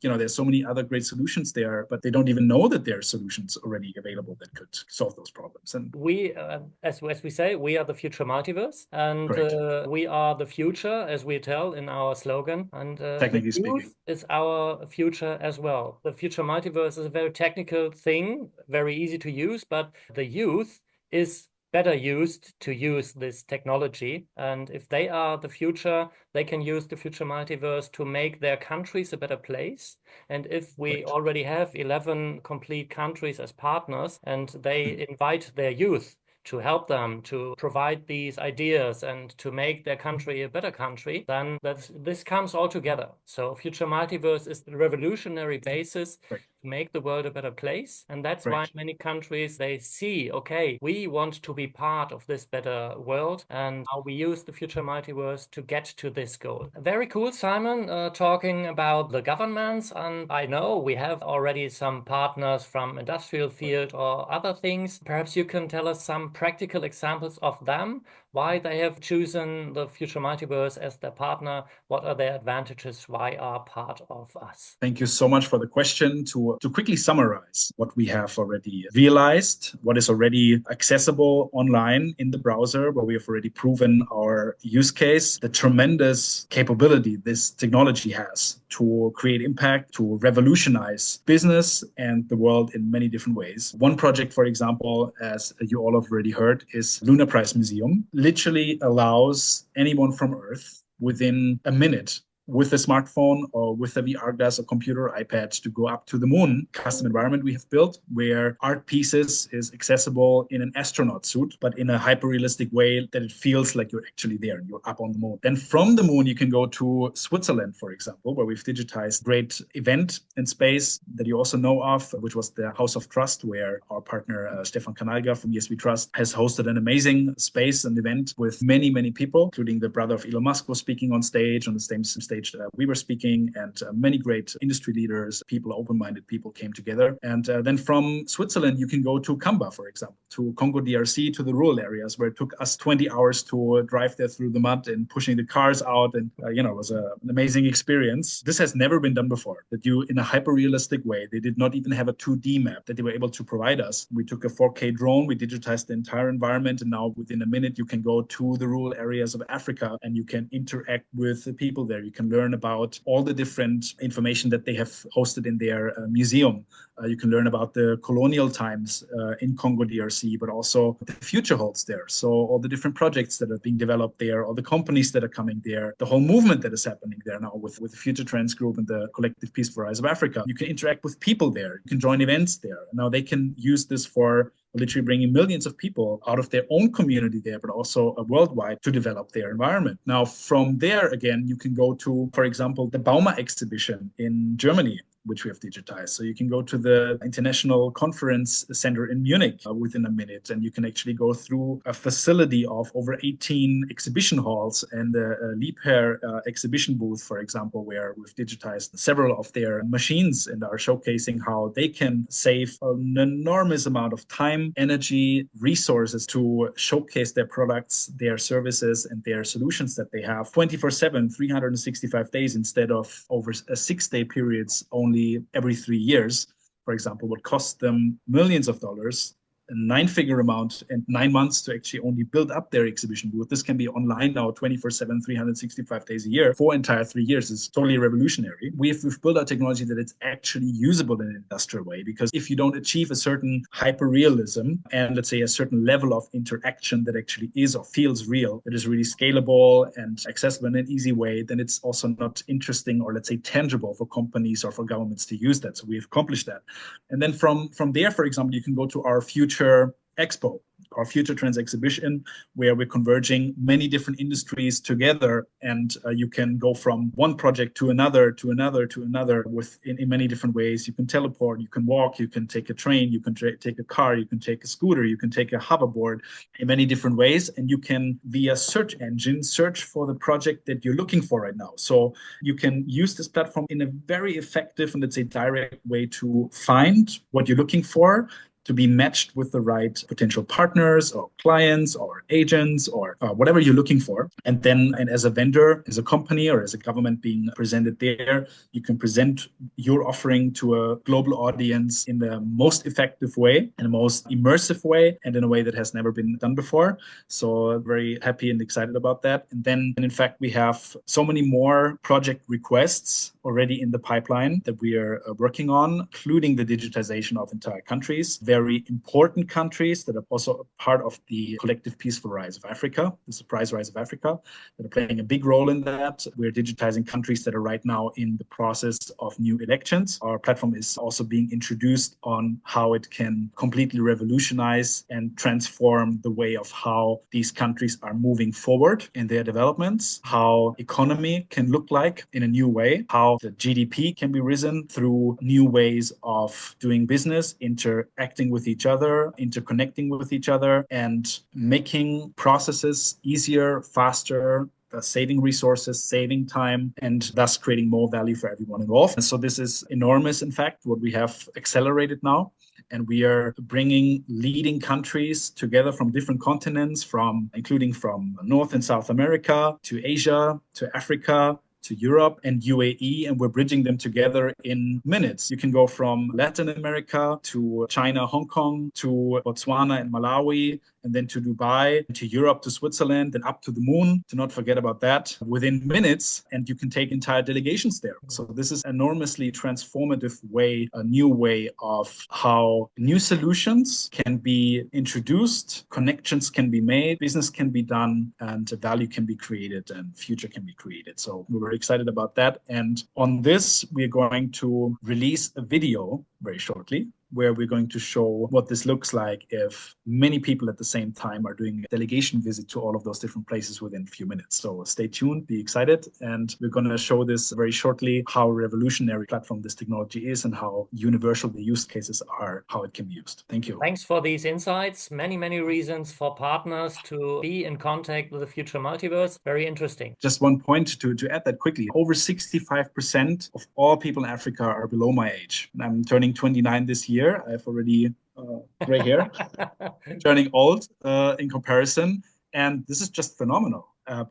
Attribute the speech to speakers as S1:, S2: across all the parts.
S1: there's so many other great solutions there, but they don't even know that there are solutions already available that could solve those problems. And
S2: we, as we say, we are the future multiverse, and we are the future, as we tell in our slogan. And
S1: technically speaking,
S2: is our future as well. The future multiverse is a very technical thing, very easy to use, but the youth is better used to use this technology. And if they are the future, they can use the future multiverse to make their countries a better place. And if we already have 11 complete countries as partners, and they invite their youth to help them to provide these ideas and to make their country a better country, then this comes all together. So Future Multiverse is the revolutionary basis to make the world a better place. And that's why many countries, they see, okay, we want to be part of this better world, and how we use the Future Multiverse to get to this goal. Very cool, Simon, talking about the governments. And I know we have already some partners from industrial field or other things. Perhaps you can tell us some practical examples of them, why they have chosen the Future Multiverse as their partner, what are their advantages, why are part of us.
S1: Thank you so much for the question. To quickly summarize what we have already realized, what is already accessible online in the browser, where we have already proven our use case, the tremendous capability this technology has to create impact, to revolutionize business and the world in many different ways. One project, for example, as you all have already heard, is Lunar Prize Museum. Literally allows anyone from Earth within a minute with a smartphone or with a VR glass or computer or iPad to go up to the moon. Custom environment we have built where art pieces is accessible in an astronaut suit, but in a hyper-realistic way that it feels like you're actually there and you're up on the moon. Then from the moon, you can go to Switzerland, for example, where we've digitized a great event in space that you also know of, which was the House of Trust, where our partner Stefan Kanalga from Yes We Trust has hosted an amazing space and event with many, many people, including the brother of Elon Musk was speaking on stage, on the same stage we were speaking, and many great industry leaders, people, open-minded people came together. And then from Switzerland, you can go to Kamba, for example, to Congo DRC, to the rural areas, where it took us 20 hours to drive there through the mud and pushing the cars out. And, it was an amazing experience. This has never been done before, that you, in a hyper-realistic way, they did not even have a 2D map that they were able to provide us. We took a 4K drone, we digitized the entire environment, and now within a minute, you can go to the rural areas of Africa and you can interact with the people there. You can learn about all the different information that they have hosted in their museum. You can learn about the colonial times in Congo DRC, but also the future holds there. So all the different projects that are being developed there, all the companies that are coming there, the whole movement that is happening there now with the Future Trends Group and the Collective Peace for Rise of Africa. You can interact with people there. You can join events there. Now they can use this for literally bringing millions of people out of their own community there, but also worldwide to develop their environment. Now, from there, again, you can go to, for example, the Bauma exhibition in Germany, which we have digitized. So you can go to the International Conference Center in Munich within a minute, and you can actually go through a facility of over 18 exhibition halls and a Liebherr exhibition booth, for example, where we've digitized several of their machines and are showcasing how they can save an enormous amount of time, energy, resources to showcase their products, their services, and their solutions that they have 24/7, 365 days instead of over a 6-day periods only every 3 years, for example, would cost them millions of dollars, a 9-figure amount, and 9 months to actually only build up their exhibition booth. This can be online now 24/7, 365 days a year for entire 3 years. It's totally revolutionary. We've built our technology that it's actually usable in an industrial way, because if you don't achieve a certain hyper-realism and let's say a certain level of interaction that actually is or feels real, that is really scalable and accessible in an easy way, then it's also not interesting or let's say tangible for companies or for governments to use that. So we've accomplished that. And then from there, for example, you can go to our Future Expo, our Future Trends exhibition, where we're converging many different industries together, and you can go from one project to another, to another, to another in many different ways. You can teleport, you can walk, you can take a train, you can take a car, you can take a scooter, you can take a hoverboard in many different ways, and you can, via search engine, search for the project that you're looking for right now. So you can use this platform in a very effective and let's say direct way to find what you're looking for, to be matched with the right potential partners or clients or agents or whatever you're looking for. And then, and as a vendor, as a company, or as a government being presented there, you can present your offering to a global audience in the most effective way, in the most immersive way, and in a way that has never been done before. So very happy and excited about that. And then, in fact, we have so many more project requests already in the pipeline that we are working on, including the digitization of entire countries, very important countries that are also a part of the collective peaceful rise of Africa, the surprise rise of Africa, that are playing a big role in that. We're digitizing countries that are right now in the process of new elections. Our platform is also being introduced on how it can completely revolutionize and transform the way of how these countries are moving forward in their developments, how economy can look like in a new way, how the GDP can be risen through new ways of doing business, interacting with each other, interconnecting with each other, and making processes easier, faster, saving resources, saving time, and thus creating more value for everyone involved. And so this is enormous, in fact, what we have accelerated now. And we are bringing leading countries together from different continents, including from North and South America to Asia to Africa to Europe and UAE, and we're bridging them together in minutes. You can go from Latin America to China, Hong Kong, to Botswana and Malawi, and then to Dubai, to Europe, to Switzerland, and up to the moon, to not forget about that, within minutes, and you can take entire delegations there. So this is enormously transformative way, a new way of how new solutions can be introduced, connections can be made, business can be done, and value can be created, and future can be created. So we're very excited about that. And on this, we're going to release a video very shortly, where we're going to show what this looks like if many people at the same time are doing a delegation visit to all of those different places within a few minutes. So stay tuned, be excited, and we're going to show this very shortly, how revolutionary platform this technology is and how universal the use cases are, how it can be used. Thank you.
S2: Thanks for these insights. Many, many reasons for partners to be in contact with the Future Multiverse. Very interesting.
S1: Just one point to add that quickly. Over 65% of all people in Africa are below my age. I'm turning 29 this year. I have already gray hair, turning old in comparison. And this is just phenomenal.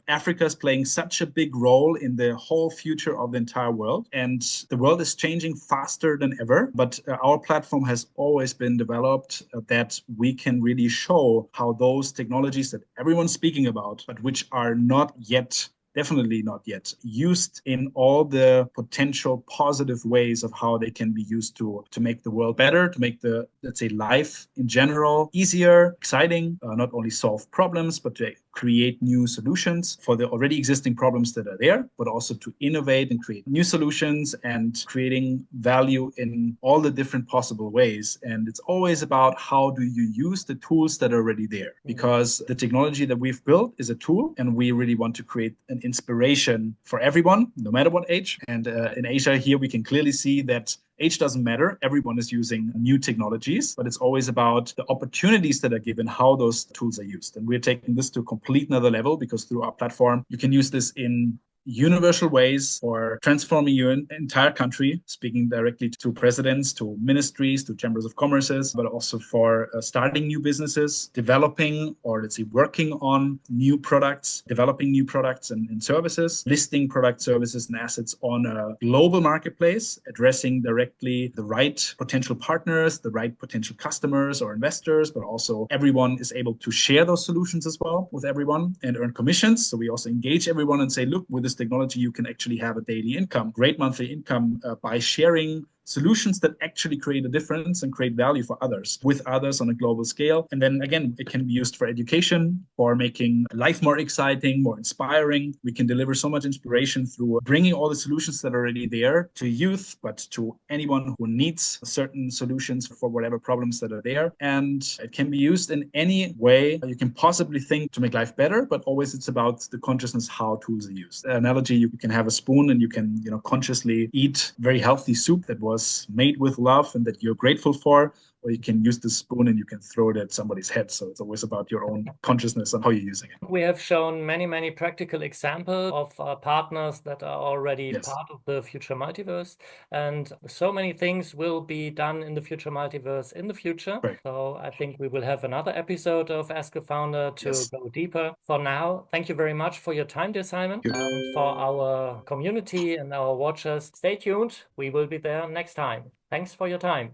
S1: Africa is playing such a big role in the whole future of the entire world. And the world is changing faster than ever. But our platform has always been developed that we can really show how those technologies that everyone's speaking about, but which are not yet definitely not yet used in all the potential positive ways of how they can be used to make the world better, to make the, let's say, life in general easier, exciting, not only solve problems, but to create new solutions for the already existing problems that are there, but also to innovate and create new solutions and creating value in all the different possible ways. And it's always about how do you use the tools that are already there, because the technology that we've built is a tool, and we really want to create an inspiration for everyone, no matter what age. And in Asia here, we can clearly see that age doesn't matter. Everyone is using new technologies, but it's always about the opportunities that are given, how those tools are used. And we're taking this to a complete another level, because through our platform, you can use this in universal ways for transforming your entire country, speaking directly to presidents, to ministries, to chambers of commerces, but also for starting new businesses, developing, or let's say working on new products, developing new products and services, listing product, services, and assets on a global marketplace, addressing directly the right potential partners, the right potential customers or investors, but also everyone is able to share those solutions as well with everyone and earn commissions. So we also engage everyone and say, look, with this technology, you can actually have a daily income, great monthly income by sharing solutions that actually create a difference and create value for others, with others on a global scale. And then again, it can be used for education, for making life more exciting, more inspiring. We can deliver so much inspiration through bringing all the solutions that are already there to youth, but to anyone who needs certain solutions for whatever problems that are there. And it can be used in any way you can possibly think to make life better, but always it's about the consciousness how tools are used. An analogy, you can have a spoon and you can, consciously eat very healthy soup that was made with love and that you're grateful for. or you can use the spoon and you can throw it at somebody's head. So it's always about your own consciousness and how you're using it.
S2: We have shown many practical examples of partners that are already part of the Future Multiverse. And so many things will be done in the Future Multiverse in the future.
S1: Right.
S2: So I think we will have another episode of Ask a Founder to go deeper. For now, thank you very much for your time, dear Simon. And for our community and our watchers, stay tuned. We will be there next time. Thanks for your time.